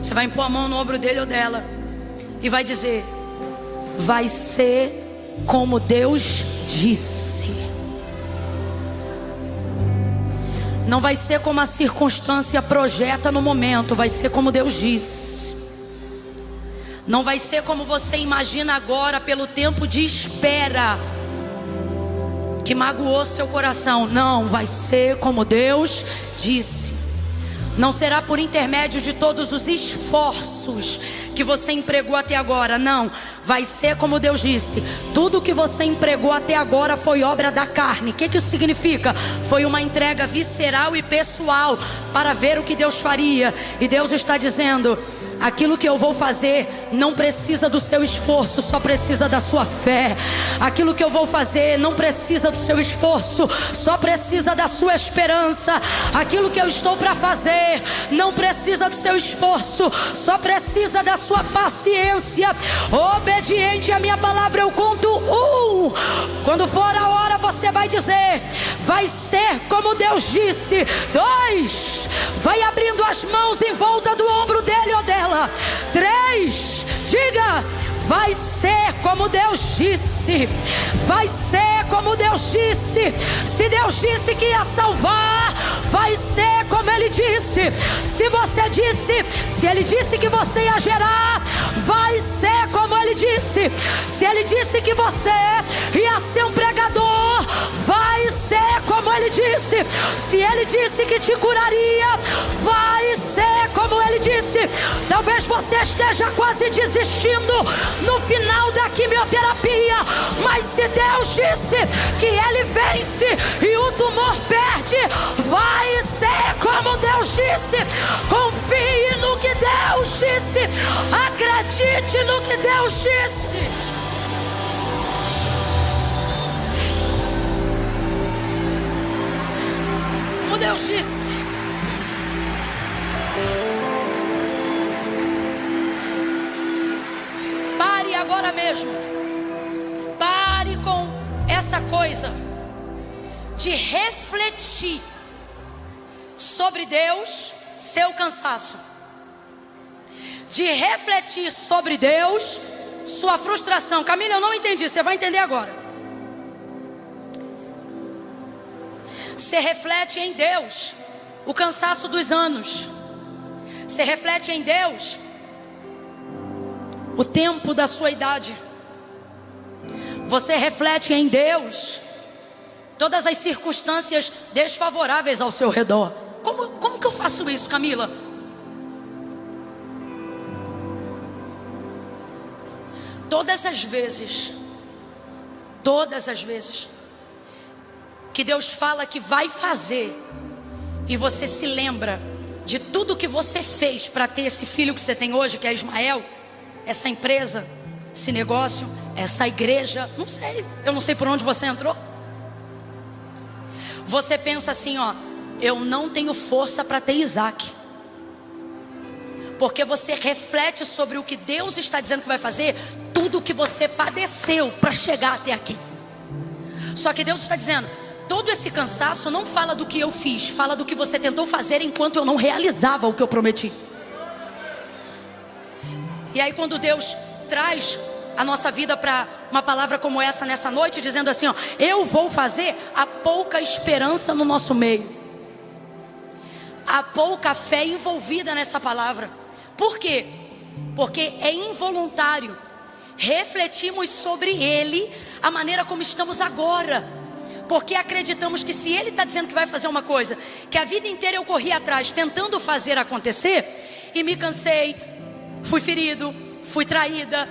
você vai impor a mão no ombro dele ou dela e vai dizer: vai ser como Deus disse. Não vai ser como a circunstância projeta no momento, vai ser como Deus disse. Não vai ser como você imagina agora pelo tempo de espera que magoou seu coração. Não, vai ser como Deus disse. Não será por intermédio de todos os esforços que você empregou até agora. Não, vai ser como Deus disse. Tudo que você empregou até agora foi obra da carne. O que isso significa? Foi uma entrega visceral e pessoal para ver o que Deus faria. E Deus está dizendo: aquilo que eu vou fazer não precisa do seu esforço, só precisa da sua fé. Aquilo que eu vou fazer não precisa do seu esforço, só precisa da sua esperança. Aquilo que eu estou para fazer não precisa do seu esforço, só precisa da sua paciência. Obediente à minha palavra, eu conto 1. Quando for a hora, você vai dizer: vai ser como Deus disse. 2. Vai abrindo as mãos em volta do ombro dele ou dela. 3. Diga: vai ser como Deus disse. Vai ser como Deus disse. Se Deus disse que ia salvar, vai ser como Ele disse. Se você disse, se Ele disse que você ia gerar, vai ser como Ele disse. Se Ele disse que você ia ser um pregador, vai ser como Ele disse. Se Ele disse que te curaria, vai ser como Ele disse. Talvez você esteja quase desistindo no final da quimioterapia, mas se Deus disse que Ele vence e o tumor perde, vai ser como Deus disse. Confie no que Deus disse, acredite no que Deus disse. Como Deus disse. Pare agora mesmo. Pare com essa coisa de refletir sobre Deus, seu cansaço. De refletir sobre Deus, sua frustração. Camila, eu não entendi, você vai entender agora. Você reflete em Deus o cansaço dos anos. Você reflete em Deus o tempo da sua idade. Você reflete em Deus todas as circunstâncias desfavoráveis ao seu redor. Como que eu faço isso, Camila? Todas as vezes que Deus fala que vai fazer, e você se lembra de tudo que você fez para ter esse filho que você tem hoje, que é Ismael, essa empresa, esse negócio, essa igreja, eu não sei por onde você entrou. Você pensa assim, ó: eu não tenho força para ter Isaac. Porque você reflete sobre o que Deus está dizendo que vai fazer, tudo que você padeceu para chegar até aqui. Só que Deus está dizendo: todo esse cansaço não fala do que eu fiz, fala do que você tentou fazer enquanto eu não realizava o que eu prometi. E aí quando Deus traz a nossa vida para uma palavra como essa nessa noite, dizendo assim, ó: eu vou fazer, há pouca esperança no nosso meio, há pouca fé envolvida nessa palavra. Por quê? Porque é involuntário. Refletimos sobre Ele, a maneira como estamos agora, porque acreditamos que se Ele está dizendo que vai fazer uma coisa, que a vida inteira eu corri atrás tentando fazer acontecer, e me cansei, fui ferido, fui traída,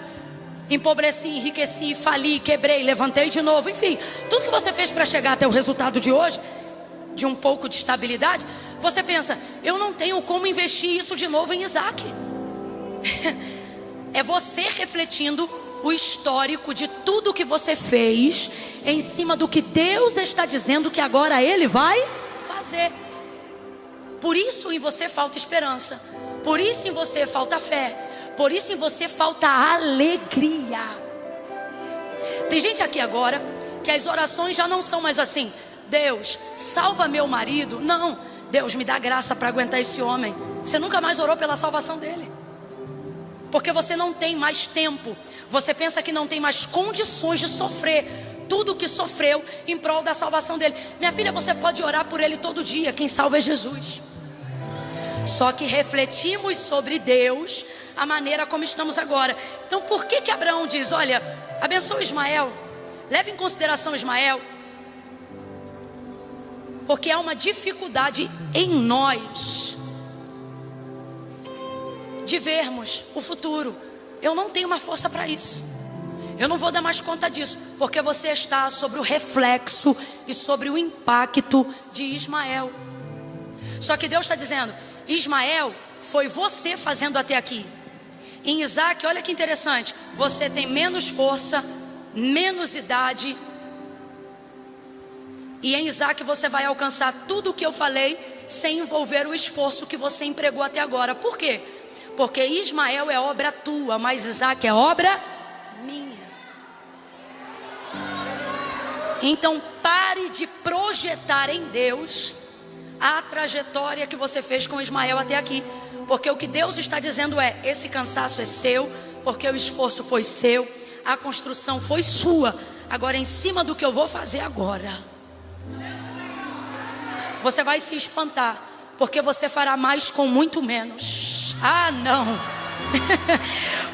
empobreci, enriqueci, fali, quebrei, levantei de novo, enfim, tudo que você fez para chegar até o resultado de hoje, de um pouco de estabilidade, você pensa: eu não tenho como investir isso de novo em Isaac. É você refletindo o histórico de tudo que você fez em cima do que Deus está dizendo que agora Ele vai fazer. Por isso em você falta esperança, por isso em você falta fé, por isso em você falta alegria. Tem gente aqui agora que as orações já não são mais assim: Deus, salva meu marido. Não, Deus, me dá graça para aguentar esse homem. Você nunca mais orou pela salvação dele, porque você não tem mais tempo. Você pensa que não tem mais condições de sofrer tudo que sofreu em prol da salvação dele. Minha filha, você pode orar por ele todo dia, quem salva é Jesus. Só que refletimos sobre Deus, a maneira como estamos agora. Então por que Abraão diz, olha, abençoa Ismael, leve em consideração Ismael? Porque há uma dificuldade em nós de vermos o futuro. Eu não tenho uma força para isso. Eu não vou dar mais conta disso, porque você está sobre o reflexo e sobre o impacto de Ismael. Só que Deus está dizendo, Ismael foi você fazendo até aqui. Em Isaac, olha que interessante, você tem menos força, menos idade, e em Isaac você vai alcançar tudo o que eu falei, sem envolver o esforço que você empregou até agora. Por quê? Porque Ismael é obra tua, mas Isaac é obra minha. Então pare de projetar em Deus a trajetória que você fez com Ismael até aqui. Porque o que Deus está dizendo é, esse cansaço é seu, porque o esforço foi seu, a construção foi sua. Agora em cima do que eu vou fazer agora, você vai se espantar, porque você fará mais com muito menos. Ah, não.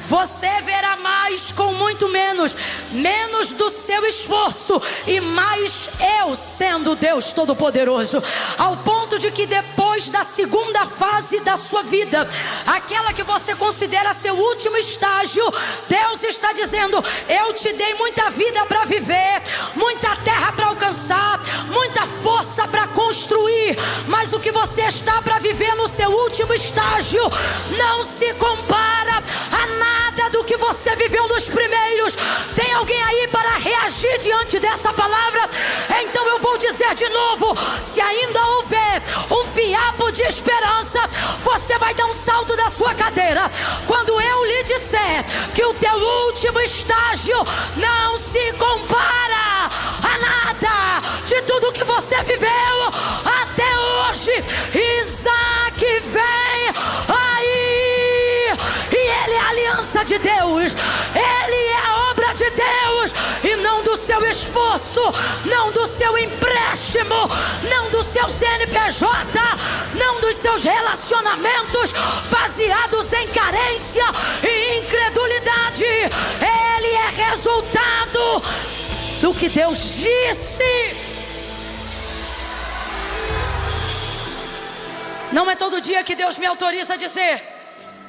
Você verá mais com muito menos. Menos do seu esforço e mais eu sendo Deus Todo-Poderoso. Ao ponto de que depois da segunda fase da sua vida, aquela que você considera seu último estágio, Deus está dizendo, eu te dei muita vida para viver, muita terra para alcançar, muita força para construir, mas o que você está para viver no seu último estágio não se compara a nada do que você viveu nos primeiros. Tem alguém aí para reagir diante dessa palavra? Então eu vou dizer de novo, se ainda houver um fiapo de esperança, você vai dar um salto da sua cadeira quando eu lhe disser que o teu último estágio não se compara a nada de tudo que você viveu até hoje. Isaac vem aí, e ele é a aliança de Deus, ele é a obra de Deus, e não do seu esforço, não do seu empréstimo, não do seu CNPJ, não dos seus relacionamentos baseados em carência e incredulidade. Ele é resultado do que Deus disse. Não é todo dia que Deus me autoriza a dizer,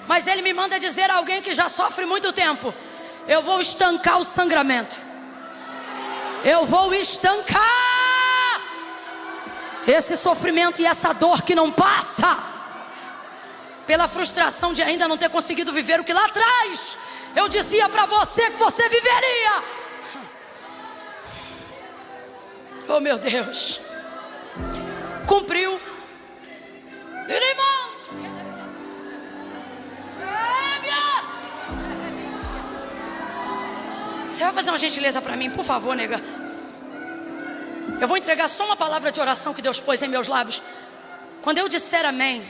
mas Ele me manda dizer a alguém que já sofre muito tempo, eu vou estancar o sangramento. Eu vou estancar esse sofrimento e essa dor que não passa, pela frustração de ainda não ter conseguido viver o que lá atrás eu dizia para você que você viveria. Oh meu Deus, cumpriu. Você vai fazer uma gentileza para mim, por favor, nega? Eu vou entregar só uma palavra de oração que Deus pôs em meus lábios. Quando eu disser amém,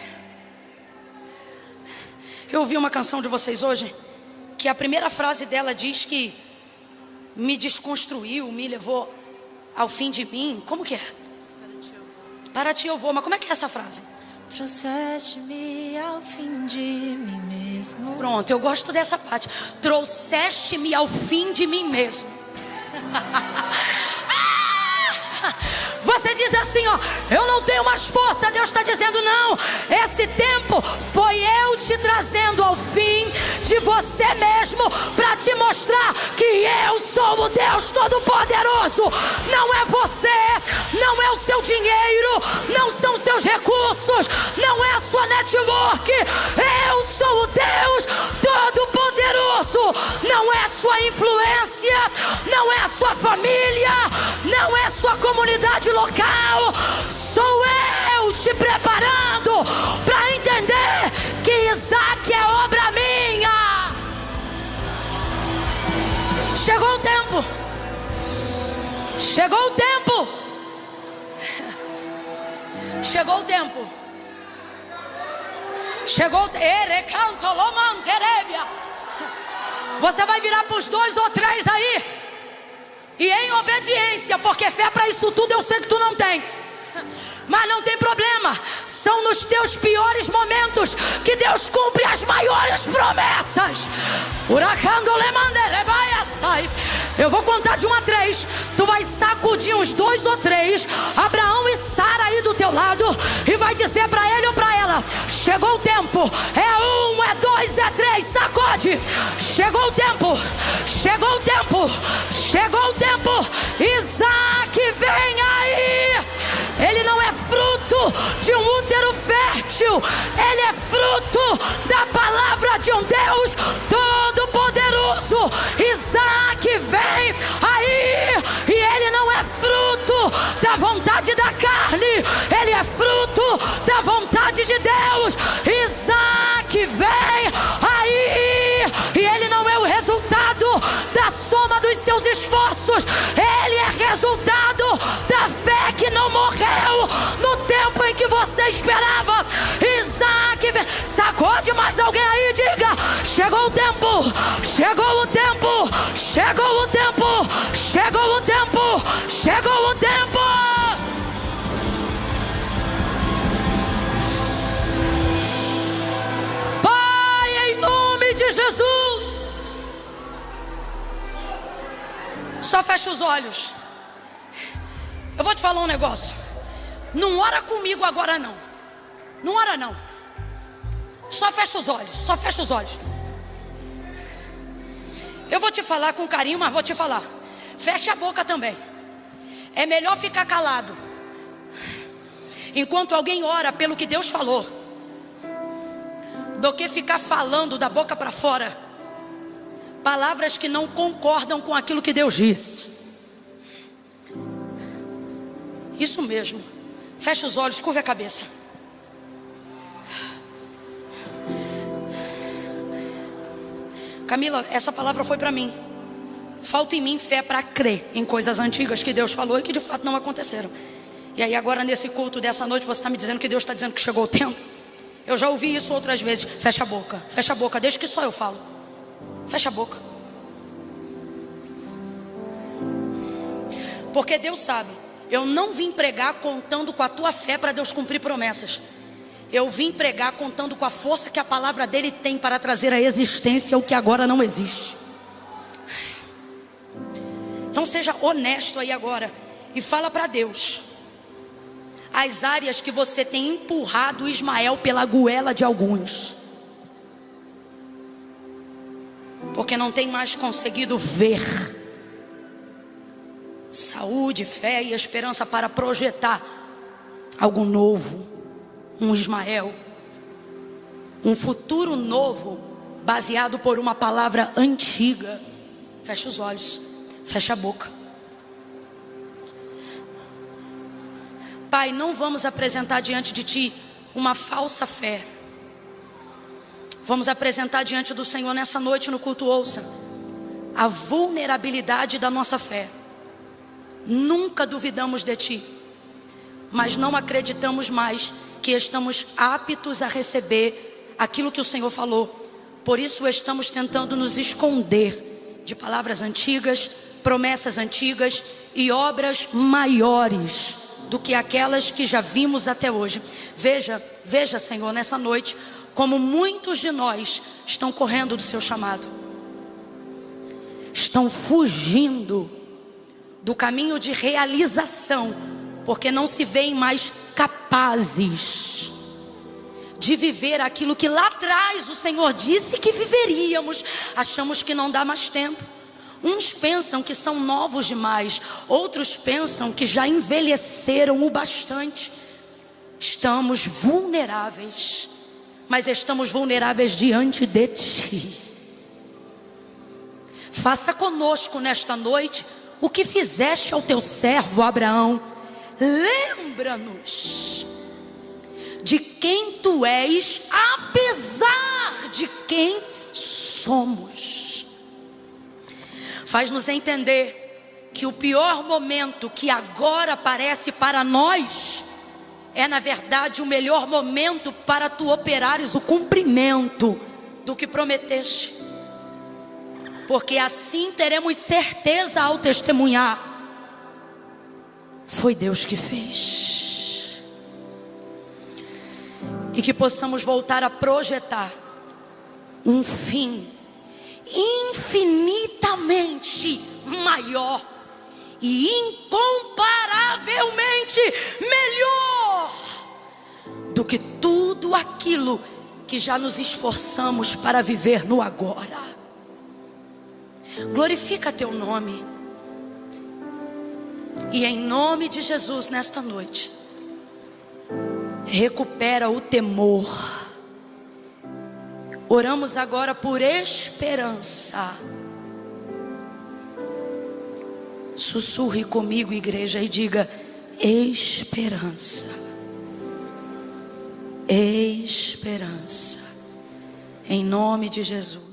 eu ouvi uma canção de vocês hoje, que a primeira frase dela diz que me desconstruiu, me levou ao fim de mim. Como que é? Para ti eu vou, mas como é que é essa frase? Trouxeste-me ao fim de mim mesmo. Pronto, eu gosto dessa parte. Trouxeste-me ao fim de mim mesmo. Você diz assim, ó, eu não tenho mais força. Deus está dizendo, não, esse tempo foi eu te trazendo ao fim de você mesmo, para te mostrar que eu sou o Deus Todo-Poderoso. Não é você, não é o seu dinheiro, não são seus recursos, não é a sua network. Eu sou o Deus Todo-Poderoso. Não é a sua influência, não é a sua família, não é a sua comunidade local. Sou eu te preparando para entender que Isaac é obra minha. Chegou o tempo. Chegou o tempo. Chegou o tempo. Chegou o tempo. Você vai virar para os 2 ou 3 aí e em obediência, porque fé para isso tudo eu sei que tu não tem. Mas não tem problema, são nos teus piores momentos que Deus cumpre as maiores promessas. Eu vou contar de 1 a 3. Tu vai sacudir uns 2 ou 3, Abraão e Sara aí do teu lado, e vai dizer para ele ou para ela: chegou o tempo. É 1, é 2, é 3, sacode. Chegou o tempo, chegou o tempo, chegou o tempo. Isaac vem aí. Ele não é fruto de um útero fértil, ele é fruto da palavra de um Deus todo-poderoso. Isaac vem aí, e ele não é fruto da vontade da carne, ele é fruto da vontade de Deus. Isaac vem aí, e ele não é o resultado da soma dos seus esforços, ele é resultado da fé que não morreu no tempo em que você esperava. Isaac vem. Sacode mais alguém aí, diga: chegou o tempo, chegou o tempo, chegou o tempo, chegou o tempo, chegou o tempo. Pai, em nome de Jesus, só fecha os olhos. Eu vou te falar um negócio. Não ora comigo agora não. Não ora não. Só fecha os olhos. Só fecha os olhos. Eu vou te falar com carinho, mas vou te falar. Fecha a boca também. É melhor ficar calado enquanto alguém ora pelo que Deus falou, do que ficar falando da boca para fora palavras que não concordam com aquilo que Deus disse. Isso mesmo. Fecha os olhos, curva a cabeça. Camila, essa palavra foi para mim. Falta em mim fé para crer em coisas antigas que Deus falou e que de fato não aconteceram. E aí agora nesse culto dessa noite você está me dizendo que Deus está dizendo que chegou o tempo. Eu já ouvi isso outras vezes. Fecha a boca, deixa que só eu falo. Fecha a boca. Porque Deus sabe, eu não vim pregar contando com a tua fé para Deus cumprir promessas. Eu vim pregar contando com a força que a palavra dele tem para trazer à existência o que agora não existe. Então seja honesto aí agora e fala para Deus as áreas que você tem empurrado Ismael pela goela de alguns, porque não tem mais conseguido ver saúde, fé e esperança para projetar algo novo, um Ismael, um futuro novo, baseado por uma palavra antiga. Fecha os olhos, fecha a boca. Pai, não vamos apresentar diante de Ti uma falsa fé. Vamos apresentar diante do Senhor nessa noite no culto, ouça, a vulnerabilidade da nossa fé. Nunca duvidamos de Ti, mas não acreditamos mais que estamos aptos a receber aquilo que o Senhor falou. Por isso estamos tentando nos esconder de palavras antigas, promessas antigas e obras maiores do que aquelas que já vimos até hoje. Veja, Senhor, nessa noite, como muitos de nós estão correndo do seu chamado, estão fugindo do caminho de realização, porque não se veem mais capazes de viver aquilo que lá atrás o Senhor disse que viveríamos. Achamos que não dá mais tempo. Uns pensam que são novos demais, outros pensam que já envelheceram o bastante. Estamos vulneráveis, mas estamos vulneráveis diante de Ti. Faça conosco nesta noite o que fizeste ao teu servo Abraão. Lembra-nos de quem Tu és, apesar de quem somos. Faz-nos entender que o pior momento que agora aparece para nós é na verdade o melhor momento para Tu operares o cumprimento do que prometeste. porque assim teremos certeza ao testemunhar. Foi Deus que fez. E que possamos voltar a projetar um fim infinitamente maior e incomparavelmente melhor do que tudo aquilo que já nos esforçamos para viver no agora. Glorifica teu nome. E em nome de Jesus, nesta noite, recupera o temor. Oramos agora por esperança. Sussurre comigo, igreja, e diga: esperança. Esperança. Em nome de Jesus.